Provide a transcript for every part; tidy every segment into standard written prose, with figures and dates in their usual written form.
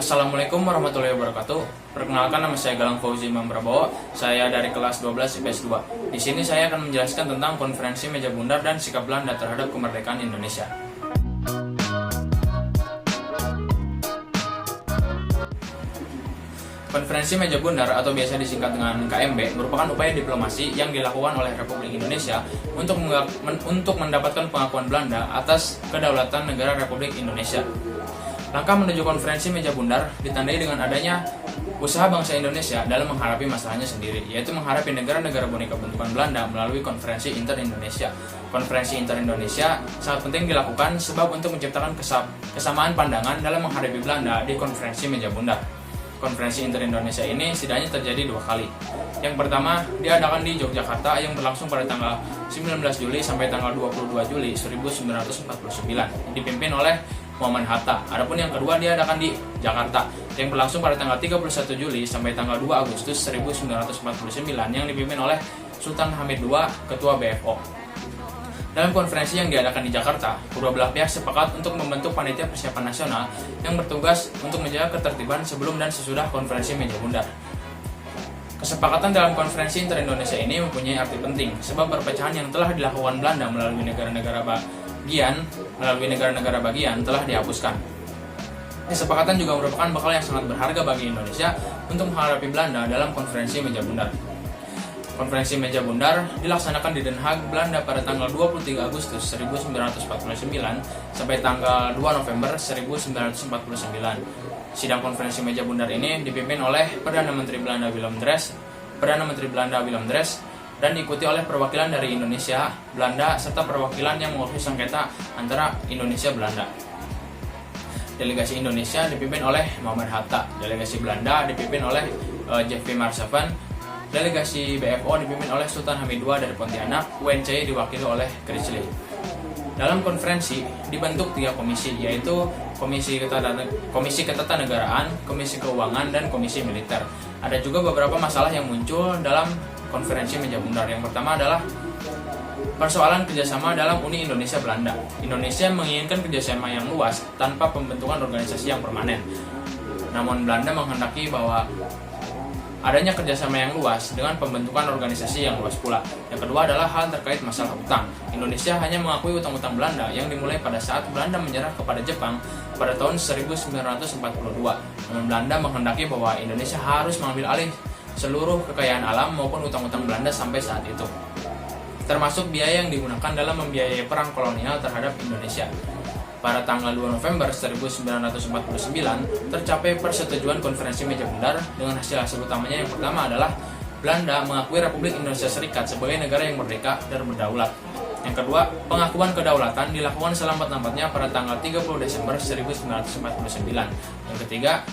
Assalamualaikum warahmatullahi wabarakatuh. Perkenalkan, nama saya Galang Fauzi Imam Prabowo. Saya dari kelas 12 IPS 2. Di sini saya akan menjelaskan tentang konferensi meja bundar dan sikap Belanda terhadap kemerdekaan Indonesia. Konferensi meja bundar atau biasa disingkat dengan KMB merupakan upaya diplomasi yang dilakukan oleh Republik Indonesia untuk mendapatkan pengakuan Belanda atas kedaulatan negara Republik Indonesia. Langkah menuju konferensi meja bundar ditandai dengan adanya usaha bangsa Indonesia dalam menghadapi masalahnya sendiri, yaitu menghadapi negara-negara boneka bentukan Belanda melalui konferensi inter-Indonesia. Konferensi inter-Indonesia sangat penting dilakukan sebab untuk menciptakan kesamaan pandangan dalam menghadapi Belanda di konferensi meja bundar. Konferensi inter-Indonesia ini setidaknya terjadi 2 kali. Yang pertama, diadakan di Yogyakarta yang berlangsung pada tanggal 19 Juli sampai tanggal 22 Juli 1949, dipimpin oleh Muhammad Hatta. Adapun yang kedua diadakan di Jakarta yang berlangsung pada tanggal 31 Juli sampai tanggal 2 Agustus 1949 yang dipimpin oleh Sultan Hamid II, Ketua BFO. Dalam konferensi yang diadakan di Jakarta, kedua belah pihak sepakat untuk membentuk panitia persiapan nasional yang bertugas untuk menjaga ketertiban sebelum dan sesudah konferensi meja bundar. Kesepakatan dalam konferensi inter-Indonesia ini mempunyai arti penting sebab perpecahan yang telah dilakukan Belanda melalui negara-negara bagian telah dihapuskan. Kesepakatan juga merupakan bekal yang sangat berharga bagi Indonesia untuk menghadapi Belanda dalam konferensi meja bundar. Konferensi meja bundar dilaksanakan di Den Haag, Belanda pada tanggal 23 Agustus 1949 sampai tanggal 2 November 1949. Sidang konferensi meja bundar ini dipimpin oleh Perdana Menteri Belanda Willem Drees dan diikuti oleh perwakilan dari Indonesia, Belanda, serta perwakilan yang mewakili sengketa antara Indonesia-Belanda. Delegasi Indonesia dipimpin oleh Muhammad Hatta, delegasi Belanda dipimpin oleh Jeffrey Marsavan, delegasi BFO dipimpin oleh Sultan Hamid II dari Pontianak, UNC diwakili oleh Chrysler. Dalam konferensi dibentuk 3 komisi, yaitu Komisi Ketatanegaraan, Komisi Keuangan, dan Komisi Militer. Ada juga beberapa masalah yang muncul dalam konferensi meja bundar. Yang pertama adalah persoalan kerjasama dalam Uni Indonesia-Belanda. Indonesia menginginkan kerjasama yang luas tanpa pembentukan organisasi yang permanen. Namun Belanda menghendaki bahwa adanya kerjasama yang luas dengan pembentukan organisasi yang luas pula. Yang kedua adalah hal terkait masalah utang. Indonesia hanya mengakui utang-utang Belanda yang dimulai pada saat Belanda menyerah kepada Jepang pada tahun 1942. Namun Belanda menghendaki bahwa Indonesia harus mengambil alih seluruh kekayaan alam maupun utang-utang Belanda sampai saat itu, termasuk biaya yang digunakan dalam membiayai perang kolonial terhadap Indonesia. Pada tanggal 2 November 1949 tercapai persetujuan konferensi meja bundar dengan hasil-hasil utamanya. Yang pertama adalah Belanda mengakui Republik Indonesia Serikat sebagai negara yang merdeka dan berdaulat. Yang kedua, pengakuan kedaulatan dilakukan selambat-lambatnya pada tanggal 30 Desember 1949. Yang ketiga,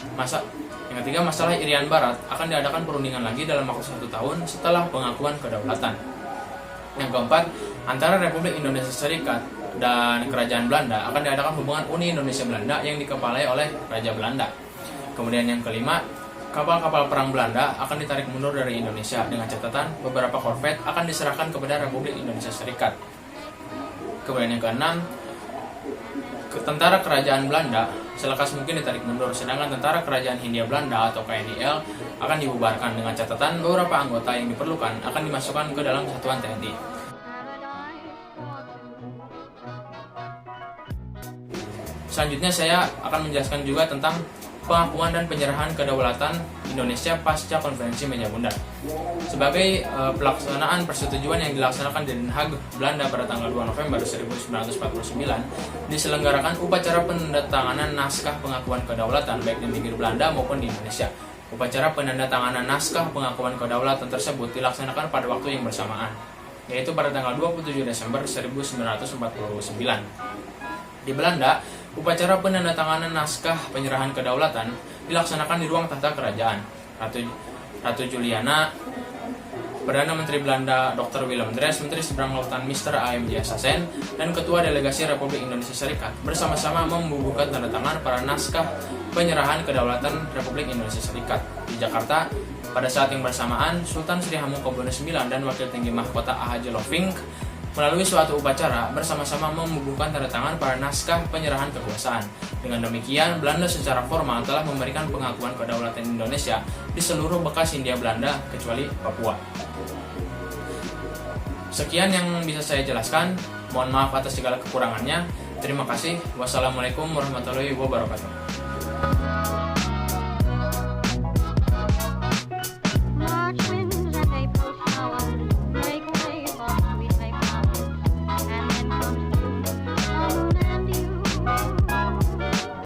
masalah Irian Barat akan diadakan perundingan lagi dalam waktu 1 tahun setelah pengakuan kedaulatan. Yang keempat, antara Republik Indonesia Serikat dan Kerajaan Belanda akan diadakan hubungan Uni Indonesia-Belanda yang dikepalai oleh Raja Belanda. Kemudian yang kelima, kapal-kapal perang Belanda akan ditarik mundur dari Indonesia dengan catatan beberapa korvet akan diserahkan kepada Republik Indonesia Serikat. Kemudian yang keenam, tentara Kerajaan Belanda selekas mungkin ditarik mundur, sedangkan tentara Kerajaan Hindia Belanda atau KNDL akan dibubarkan dengan catatan beberapa anggota yang diperlukan akan dimasukkan ke dalam satuan TNI. Selanjutnya saya akan menjelaskan juga tentang pengakuan dan penyerahan kedaulatan Indonesia pasca konferensi meja bundar. Sebagai pelaksanaan persetujuan yang dilaksanakan di Den Haag, Belanda pada tanggal 2 November 1949, diselenggarakan upacara penandatanganan naskah pengakuan kedaulatan baik di negeri Belanda maupun di Indonesia. Upacara penandatanganan naskah pengakuan kedaulatan tersebut dilaksanakan pada waktu yang bersamaan, yaitu pada tanggal 27 Desember 1949. Di Belanda, upacara penandatanganan naskah penyerahan kedaulatan dilaksanakan di ruang tahta kerajaan. Ratu Juliana, Perdana Menteri Belanda Dr. Willem Drees, Menteri Seberang Lautan Mr. A.M. Sassen, dan Ketua Delegasi Republik Indonesia Serikat bersama-sama membubuhkan tanda tangan pada naskah penyerahan kedaulatan Republik Indonesia Serikat. Di Jakarta, pada saat yang bersamaan, Sultan Sri Hamengkubuwono IX dan Wakil Tinggi Mahkota A.H. Loving melalui suatu upacara bersama-sama membubuhkan tanda tangan pada naskah penyerahan kekuasaan. Dengan demikian, Belanda secara formal telah memberikan pengakuan kedaulatan Indonesia di seluruh bekas Hindia Belanda kecuali Papua. Sekian yang bisa saya jelaskan. Mohon maaf atas segala kekurangannya. Terima kasih. Wassalamualaikum warahmatullahi wabarakatuh.